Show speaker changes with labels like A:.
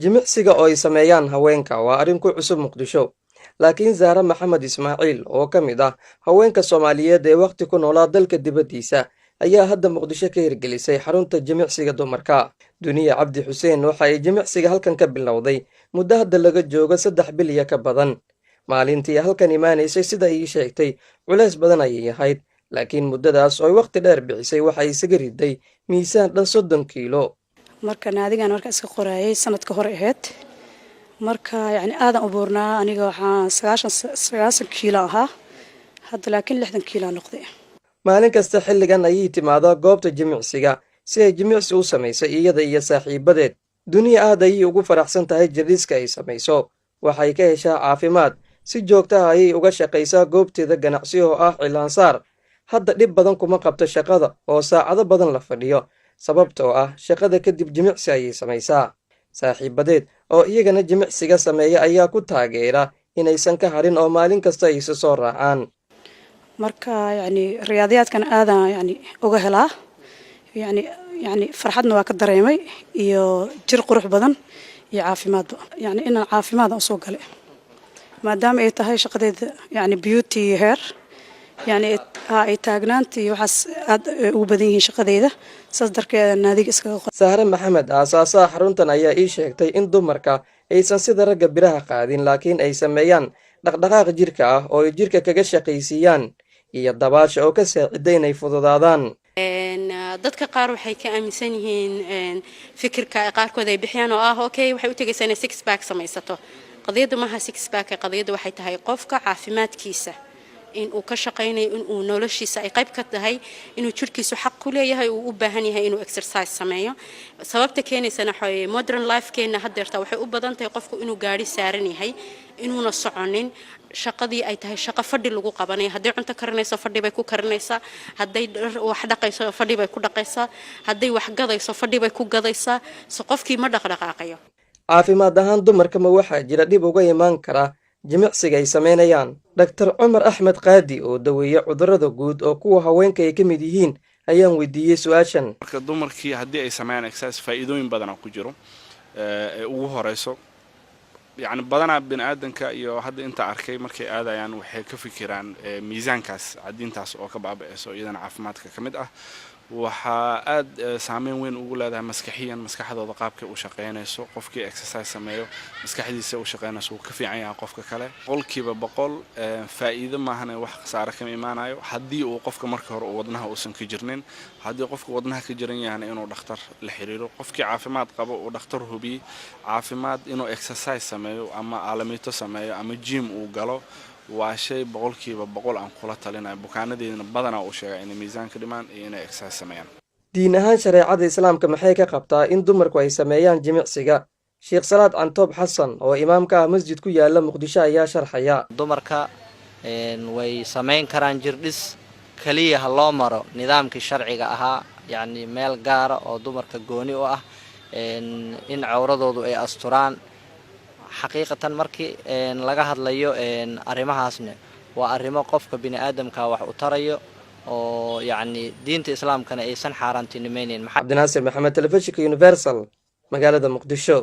A: jimicsiga oo ay sameeyaan haweenka waa arrin ku cusub Muqdisho, laakiin Zahra Maxamed Ismaaciil oo ka mid ah haweenka Soomaaliyeed ee waqti ku noolaa dalka dibaddiisa ayaa hadda Muqdisho ka hirgelisay xarunta jimicsiga dumarka. Duniya Cabdi Xuseen waxa ay jimicsiga halkan ka bilowday muddo hadda laga joogo 3 bil iyo ka badan. Maalintii halkan imaanaysay sida ay sheegtay culays badan ayay ahayd, laakiin muddadaas oo waqti dheer bixisay waxa ay isaga riday miisaan dhan 30 kiilo.
B: marka naadigan marka iska qorayay sanadka hore ahayd marka aadan u buurnaa aniga waxaan 90 kiilo ahaa hadda laakiin 60 kiilo noqday.
A: Maalin kasta xilligan ayay timaadaa goobta jimicsiga si ay jimicsi u samayso iyada iyo saaxiibadeed. Duniya aad ayay ugu faraxsan tahay jiriska ay samayso, waxay ka heshaa caafimaad, si joogto ah ayay uga shaqaysaa goobteeda ganacsi oo ah Cilaansaar. Hadda dhib badan kuma qabto shaqada oo saacado badan la fadhiyo, sababtoo ah shaqada kadib jimicsi ayay samaysaa. Saaxiibadeed oo iyagana jimicsiga sameeya ayaa ku taageera inaysan ka harin oo maalin kasta ay isu soo raacaan.
B: marka riyaadiyadkan aadan uga helaa farxadna waa ka dareemay iyo jir qurux badan iyo caafimaad inaan caafimaad u soo galay maadaama ay tahay shaqadeeda beauty hair ay taagnaantii waxaas aad ugu badan yihiin shaqadeeda saas darteeda naadiga iskaga qor.
A: Zahra Maxamed aasaasaha xaruntan ayaa ii sheegtay in dumarka aysan sida ragga biraha qaadin, laakiin ay sameeyaan dhaqdhaqaaq jirka ah oo ay jirka kaga shaqaysiiyaan iyo dabaasha oo ka saaciday inay fududaadaan.
C: dadka qaar waxay ka aaminsan yihiin fikirka qaarkood ay bixiyaan oo ah okay waxay u tagaysaa inay six pack samaysato. qadiyadu maaha six pack, qadiyadu waxay tahay qofka caafimaadkiisa in uu ka shaqeynayo in uu noloshiisa ay qayb ka tahay inuu jirkiisu xaq ku leeyahay uu u baahan yahay inuu exercise sameeyo. sababta keenaysana waxay modern life-keena haddeerta waxay u badan tahay qofku inuu gaari saaran yahay inuuna soconin shaqadii ay tahay shaqo fadhi lagu qabanayo. hadday cunto karinayso fadhi bay ku karinaysaa, hadday wax dhaqayso fadhi bay ku dhaqaysaa, hadday wax gadayso fadhi bay ku gadaysaa, so qofkii ma dhaqdhaqaaqayo.
A: Caafimaad ahaan dumarka ma waxaa jira dhib uga imaan kara jimicsiga ay sameynayaan? Dr. Cumar Axmed Qaadi oo daweeya cudurrada guud oo kuwa haweenka ay ka mid yihiin ayaan weydiiyey su'aashan.
D: marka dumarkii haddii ay sameeyaan exercise faa'iidooyin badan ku jiro ugu horeyso badanaa bini'aadanka iyo hadda inta arkay markay aadayaan waxay ka fikiraan miisaankaas cadiintaas oo ka baaba'ayso iyadana caafimaadka ka mid ah. waxaa aad saameyn weyn ugu leedahay maskaxiyan, maskaxdooda qaabkay u shaqeynayso. qofkii exercise sameeyo maskaxdiisa u shaqeynayso wuu ka fiican yahay qofka kale 100% faa'iido maahan wax khasaare kama imaanayo haddii uu qofka marka hore wadnaha uusan ka jirnin. haddii qofka wadnaha ka jiran yahay inuu dhakhtar la xiriiro. qofkii caafimaad qabo uu dhakhtar hubiyo caafimaad inuu exercise sameeyo ama aalamiito sameeyo ama gym uu galo waa shay 100% aan kula talinayo bukaanadeedna badanaa uu sheegay inay miisaanka dhimaan iyo inay exercise sameeyaan.
A: Diin ahaan shareecada Islaamka maxay ka qabtaa in dumarku ay sameeyaan jimicsiga? Sheekh Salaad Cantoob Xasan oo imaamka ah masjid ku yaala Muqdisho ayaa sharxaya.
E: dumarka way sameyn karaan jirdhis kaliya ha loo maro nidaamkii sharciga ahaa, meel gaar ah oo dumarka gooni u ah in cawradoodu ay asturaan. xaqiiqatan markii laga hadlayo arrimahaasna waa arrimo qofka bini'aadamka wax u tarayo oo diinta islaamkana aysan xaaraantinimaynin.
A: Cabdinaasir Maxamed, Telefishinka Universal, magaalada Muqdisho.